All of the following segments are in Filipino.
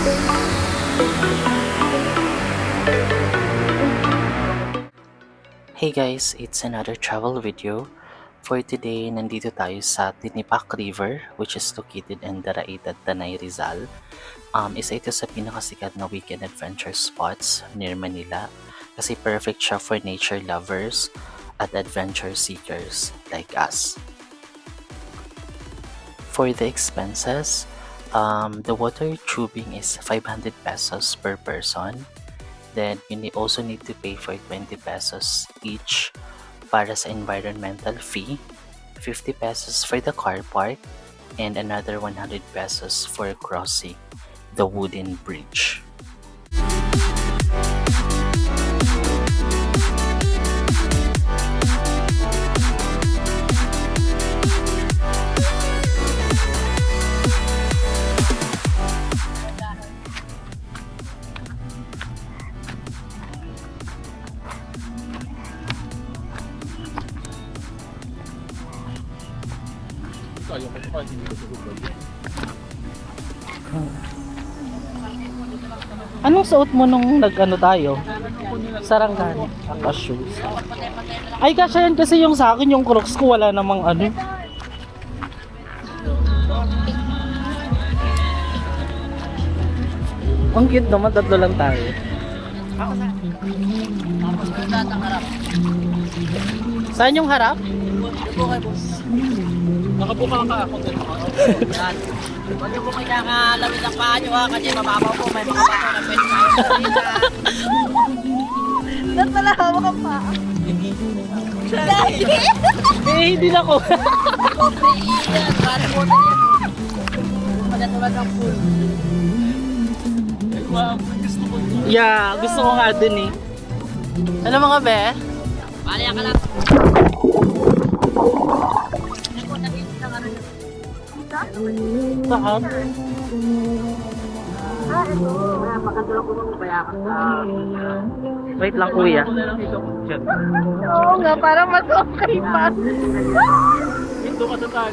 Hey guys, it's another travel video. For today, nandito tayo sa Tinipak River, which is located in Daraitat, Tanay, Rizal. Isa ito sa pinakasikat na weekend adventure spots near Manila kasi perfect siya for nature lovers at adventure seekers like us. For the expenses, the water tubing is 500 pesos per person. Then, you also need to pay for 20 pesos each para sa environmental fee, 50 pesos for the car park, and another 100 pesos for crossing the wooden bridge. Anong suot mo nung nag-ano tayo? Sarangani. Shoes. Ay, kasya yan kasi yung sa akin, yung Crocs ko wala namang ano. Ang cute naman, tatlo lang tayo. Saan yung harap? Nakabuka ka ako din. Yan. Huwag niyo po kailangan ang paa niyo ha, kasi mababaw po, may mga bato na pwede kayo sa salita. Ba't pala hawak ang paa? Eh, hindi na ako. Pobre yan, parang water yan. Magatulad ng pool. Wow, gusto ko ito. Yeah, gusto ko nga dun eh. Ano mga be? Baliya ka lang. Saan? Makatulog ko mo kaya ka sa... Wait lang kuya. Oo nga, parang mas okay pa. Ito ka sa tag.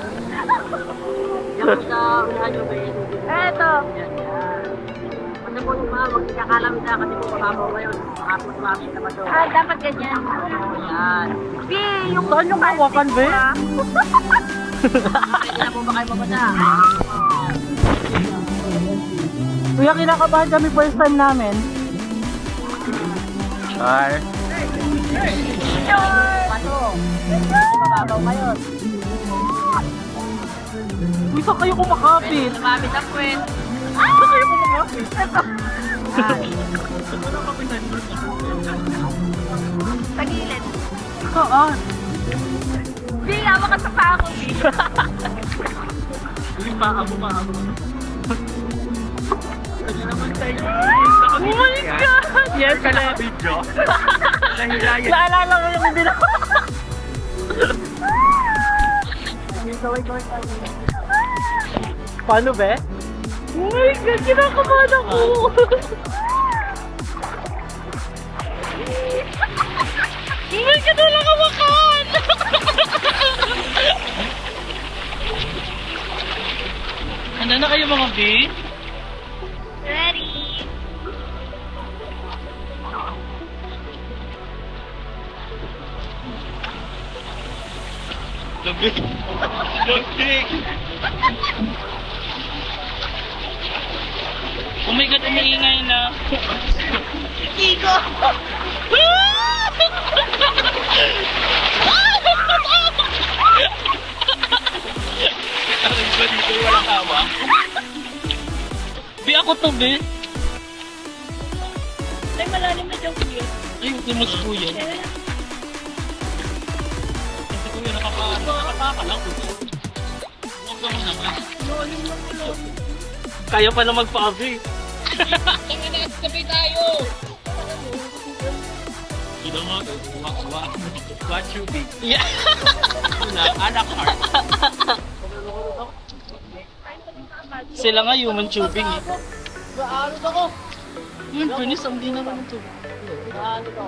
Yan sa unahan nyo ba yun? Eto. Yan, yan. Kasi po yung mga magkakalamit na kasi po mababaw ngayon. Makapos mamin na ba ito? Dapat ganyan. Yan. B, yung Saan yung hawakan be? Pwede na po ba kayo mabasa? Kuya, kinakabahan kami first time namin. Char! Pato. Mababaw ngayon. Uy, saan kayo kumakapit? Lumamit ang kwet. Saan kayo kumakapit? sa gilid. Saan? B, hawak ka sa paa ko, B. Maabo. Oh my God! Yes, pala. Video. Naalala mo yung hindi na. Paano be? Oh my God, kinakabahan ako. Oh my God, wala ka makan! Ano na kayo mga B? Ready? Lubig. Oh my God, umiingay na. Tigo! Walang tawa. Bi ako to, be. Ay, malalim na dyan, kuya. Ay, timus ko yan. Kasi kung yun nakapaka lang. Huwag naman naman. Kaya pala magpa-abi. Tingnan na, sabay tayo! Ito mo, what you be? Yeah. Anak heart. Sila nga human tubing eh. Gaanod ako. Yun, Bernice, ang di na naman to.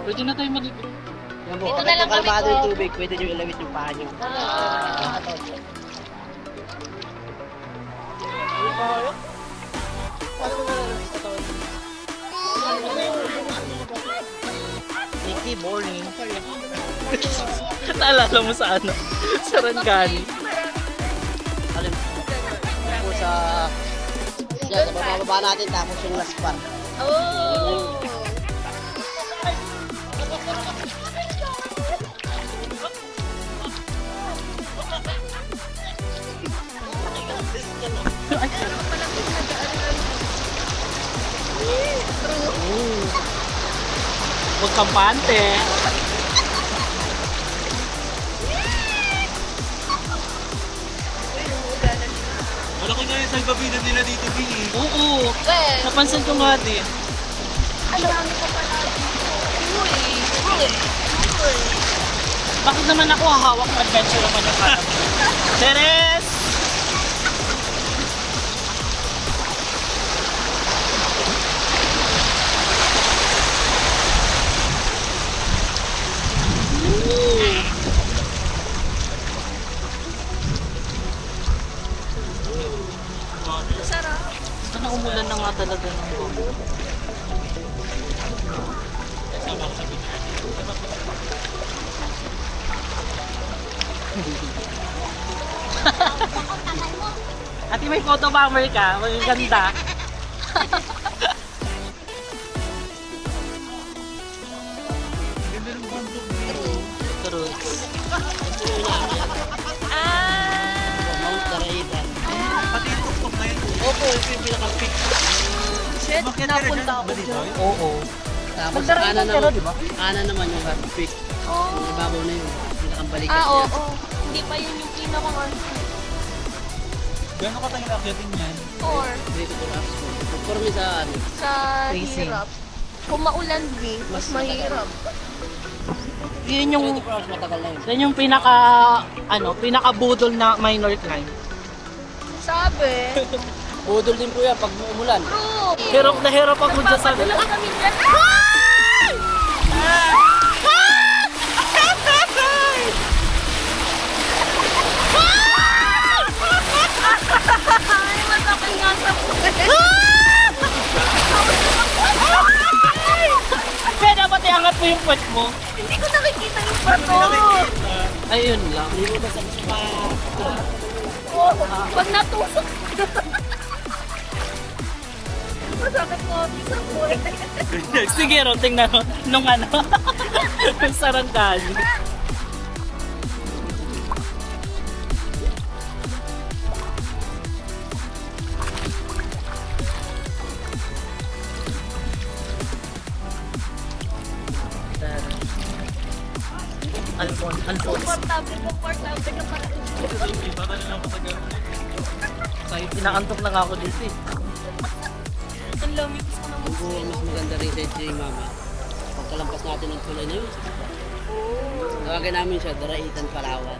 Pwede na tayo maligid. Ito na lang kami Kalmado ko. yung tubig, pwede nyo ilawit yung paa nyo. Ah. Nikki, boring. Naalala mo sa ano? Sa Rangani. Alim. Po sa... Yan, sa bababa natin tapos yung last part. Oh! Huwag kampante. Malaki nga yung salbabinan nila dito, Bini. Oo. Well, Napansin ko nga din. ang dami ko pala dito. Uy! Bakit naman ako hahawak ng adventure naman yung parang? Teres! Masarap. Sana umulan na nga talaga ng bomba. Ate, may photo bomber ka. Magaganda. True. Mount Daraitan. Pati yung tuktok na yun. Opo, ito yung pinaka-peak. Shit, Bakit napunta ako dyan. Oo. Tapos Magdaraitan kanan ka na, naman, di ba? kanan naman yung hot peak. Yung ibabaw na yun. Pinakabalikat Ah, niya. oo. Hindi pa yun yung pinaka-one. Gano'n ka tayong akyatin yan? Or, Dito po rocks mo. Conforme sa ano. sa Racing. hirap. Kung maulan, mas mahirap. Yun yung, Dito po rocks matagal na yun. yun yung pinaka-budol na minor climb. Sabi. Budol din po yan pag umulan. True. Hirap na hirap ako dyan sa... Papadulas kami dyan. Ay, masakit nga sa puwet. Kaya dapat iangat mo yung puwet mo. Hindi ko nakikita yung bato. Ayun lang. Oh, pag natusok. Masakit mo sa puwet. Sige, Ron, tingnan mo. Nung ano, yung saranggali. Alphonse. Komportable ka pala. Inaantok na nga ako dito eh. Ang lamig ko naman. Kung mas maganda rin sa ito yung mama. Pagkalampas natin ng tulay na yun. Tawagin namin siya, Daraitan, Palawan.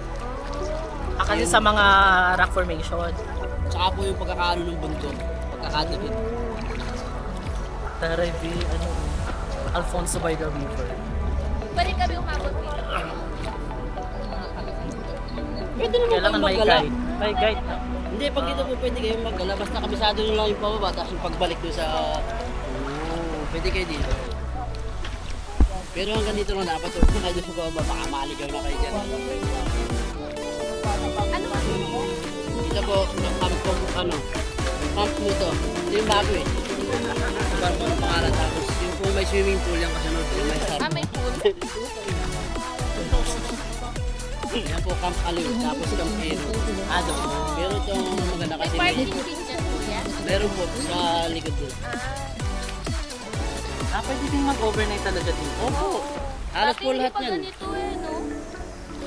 Kasi sa mga rock formation. Saka po yung pagkakaano ng bundok. Pagkakadikit. Taray B, Alfonso by the river. Balik kami umabot dito. Pwede naman Kailangan kayong may maggala. guide. May guide na. Hindi, pag dito po pwede kayong maggala. Basta kabisado nyo lang yung pababa. Tapos yung pagbalik doon sa... pwede kayo dito. Pero hanggang dito lang dapat. Kung kayo doon sa pababa, baka maligaw na kayo dyan. Ano? Dito po, ang camp po, camp nito. Ito yung bago eh. Parang po ang pangalan. Tapos yung po may swimming pool yung kasunod. Yung may Ah, may pool. Yan po, Camp Aliw. Tapos Camp Ero. Doon. Pero itong maganda May kasi party may, din dyan, kuya. meron po sa likod doon. Pwede din mag-overnight talaga dito. Opo. Halos po lahat Dati yan. hindi pa ganito eh, no?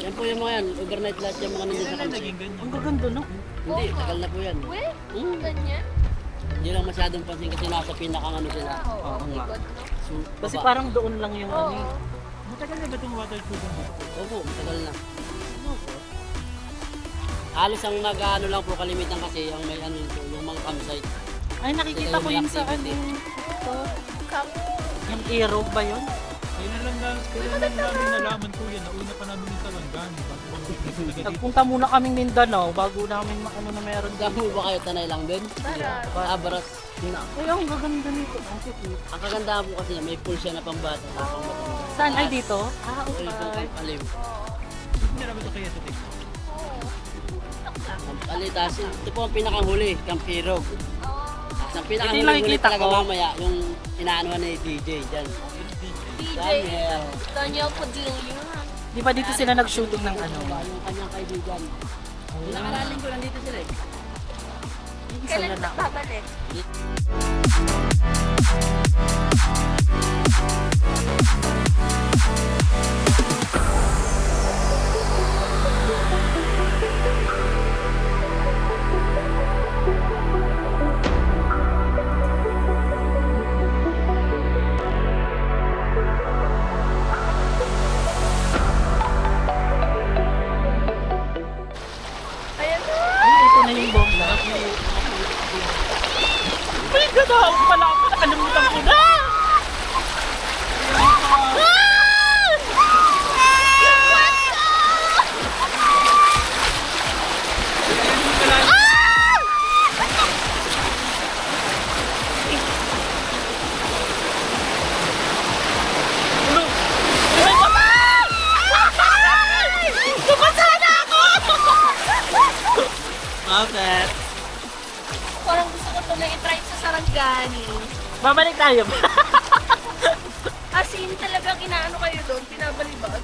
Yan po yung mga yan. Overnight lahat yung mga nandiyan sa camp. Ang gaganda, no? Hindi, tagal na po yan. Uwe, Hmm. ganyan. Hindi lang masyadong pansin kasi nasa pinakang ano sila. Oo nga. Likod, no? So, Kasi baba. parang doon lang yung ano eh. Matagal na ba itong water tubing dito? Opo, matagal na. Halos ang nag-ano lang po kalimitan kasi yung may ano ito, yung mga campsite. Ay, nakikita ko yun sa ano. Ito. Cup. Yung Aero ba yun? Kailan lang namin nalaman po yan. Nauna pa namin yung Sarangani. Bago ba talaga dito? Nagpunta muna kaming Mindanao bago namin ano na meron Damo dito. ba kayo tanay lang din? Barat. Barat. Ay, ang gaganda nito. Ang cute. Ang kagandahan po kasi niya, may pool siya na pambata. Saan? Ay, dito? Ah, Okay. okay. Alim. Hindi naman ito kaya sa TikTok. Ang alitas, ito po ang pinakahuli, Campirog. Ang Ito yung pinakahuli nakikita talaga ko. mamaya, yung inaanuhan ni DJ dyan. DJ Daniel. Daniel Padilla. Di ba dito sila nag-shooting ng ano? Yung kanyang kaibigan. Yung nakalaling ko, nandito sila eh. Isa Kailan na lang. babalik? Ayan na! Ay, ito na yung bomba. Ay, gano'n pala ako. Nakalimutan ko na. Bakit? Parang gusto ko ito na i-try sa Sarangani. Babalik tayo. As in, talagang inaano kayo doon, pinabalibag.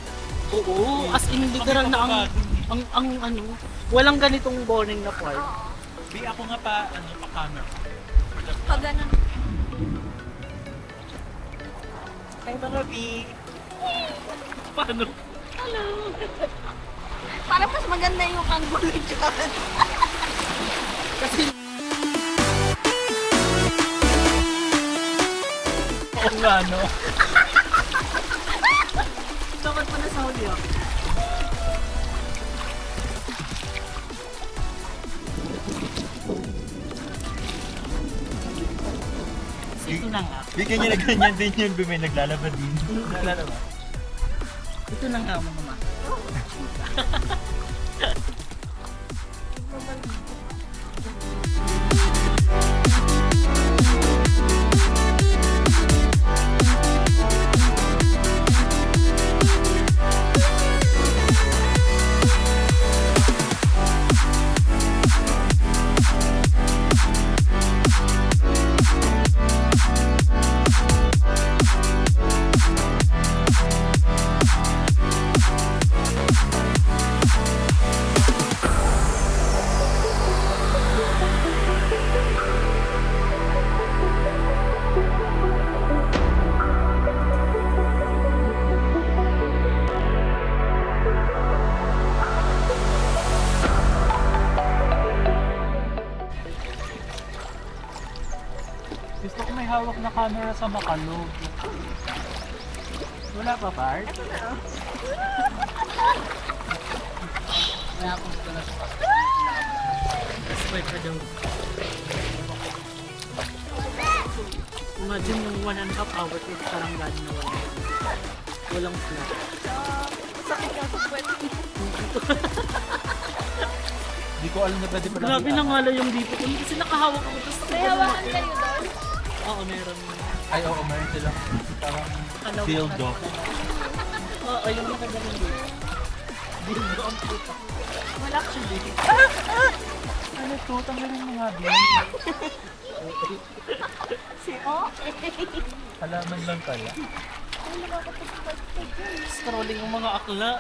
Oo, as in literal na ang ano, walang ganitong boring na part. Di ako nga pa, pa camera. Pag ganun. Ay, mga B. Paano? Parang mas maganda yung angulo dyan. Kasi... Oo nga, no? Tukod mo na sa huli, oh. Ito na nga. Bigyan niya na ganyan din yun. May naglalaba din. Naglalaba. Ito na nga, mga mama. Gusto ko may hawak na camera sa makalog. Wala pa, Bart? Kaya ako gusto na sa Swipe ka daw. Imagine yung 1.5 hour ko parang gano'n na wala. Walang flat. Sakit ka sa puwet. Di ko alam na pwede pala. Grabe na nga lang yung dito ko. Kasi nakahawak ako. Tapos May hawakan kayo doon? Oo, meron. Ay, oo, meron silang parang Ano, dildo. Oo, yung nakagaling dito. Dildo ang puta. Wala actually. Ano to? Tanggalin mo nga din. Si O? Halaman lang pala. Scrolling yung mga akla.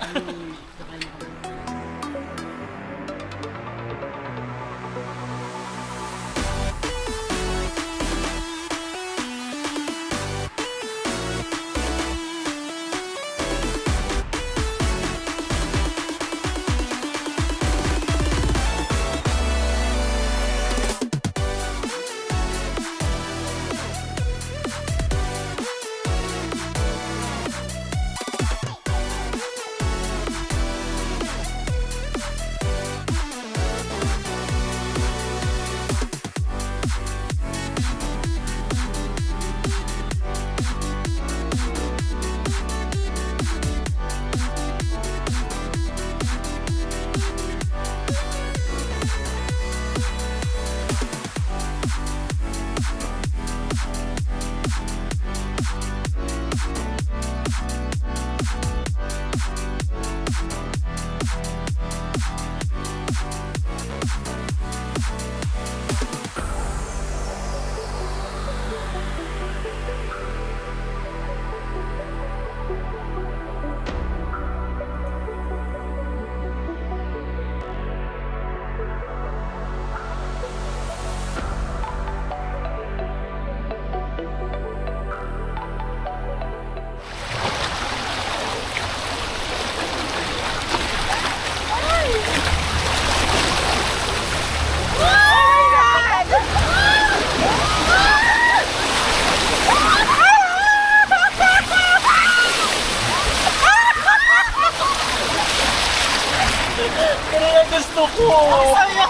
Ang saya!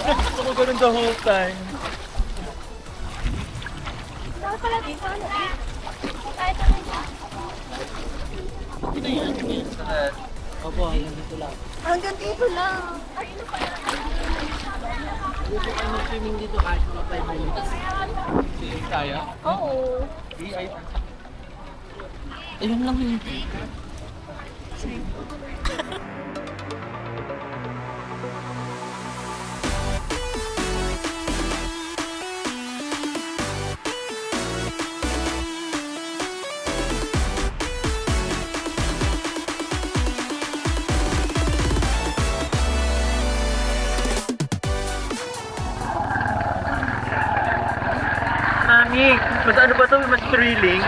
Gusto ko ganun the whole time. Opo, hanggang dito lang. Hanggang dito lang. Dito kayo mag-swimming dito kahit mga 5 minutes. Kaya? Oo. Ayun lang yun. Mami, mas ano ba to? Mas thrilling?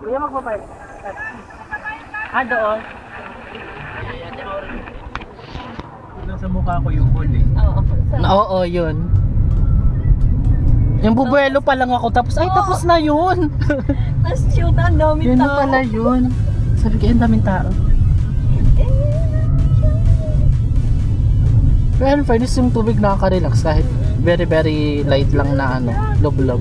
Kuya, magpapark. Doon. Nasa mukha ko yung hole eh. Oo, yun. Yung bubuelo pa lang ako, tapos, ay, tapos na yun. Tapos shoot, ang dami Yun na tao. pala yun. Sabi ko, ang daming tao. Pero in fairness, yung tubig nakaka-relax kahit very very light lang na ano, lob-lob.